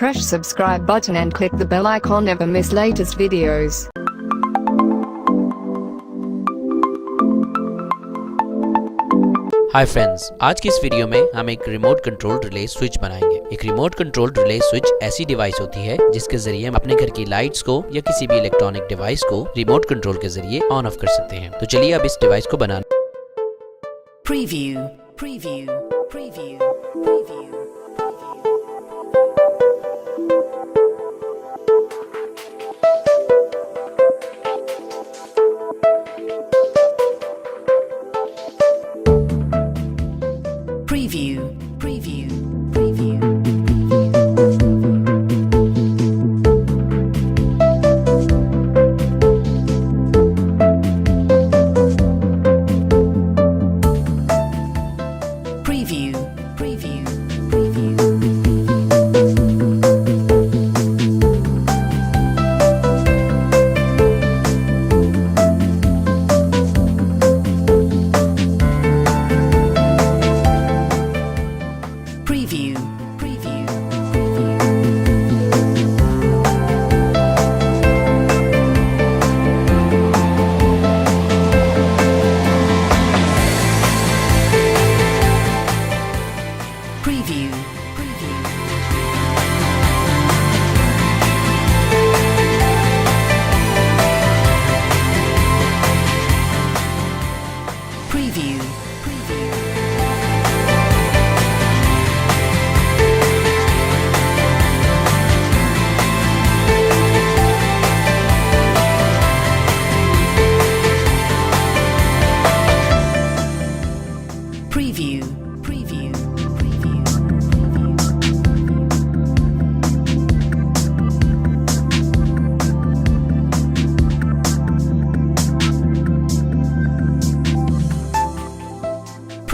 press subscribe button and click the bell icon, never miss latest videos. Hi friends, आज की इस video में हम एक रिमोट कंट्रोल रिले स्विच बनाएंगे। एक रिमोट कंट्रोल रिले स्विच ऐसी डिवाइस होती है जिसके जरिए हम अपने घर की लाइट्स को या किसी भी इलेक्ट्रॉनिक डिवाइस को रिमोट कंट्रोल के जरिए ऑन ऑफ कर सकते हैं। तो चलिए अब इस डिवाइस को बनाना। Preview, preview, preview, preview. Preview, preview, preview. Preview, preview, preview. Preview, preview, preview, preview.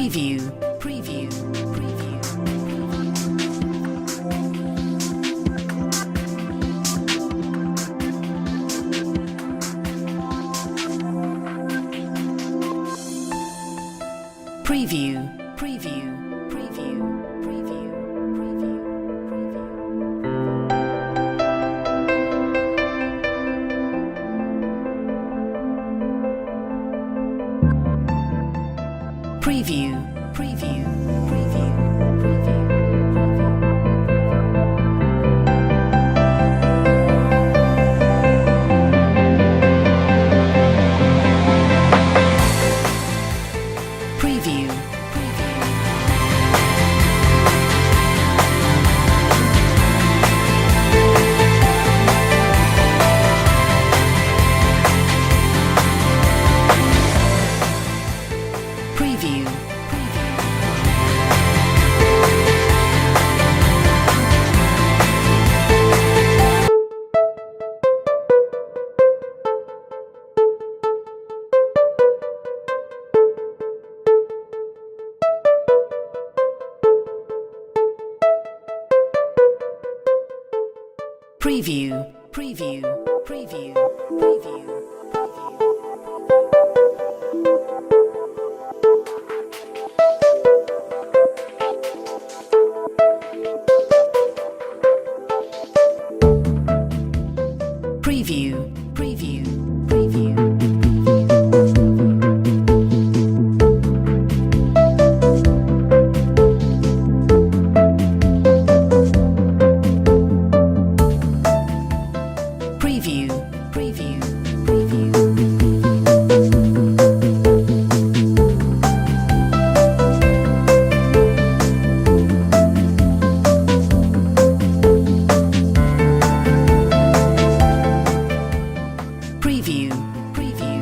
Preview, preview. Preview, preview, preview, preview, preview, preview. Preview, preview, preview, preview, preview, preview, preview, preview, preview, preview, preview, preview, preview, preview. Preview, preview, preview. Preview, preview, preview. Preview, preview, preview. Preview, preview. Preview, preview.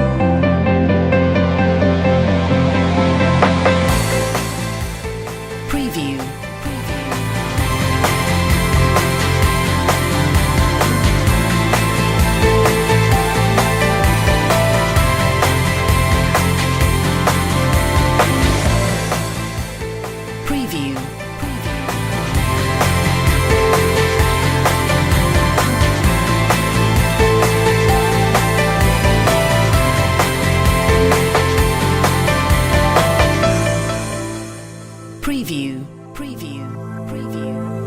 Preview. Preview. Preview.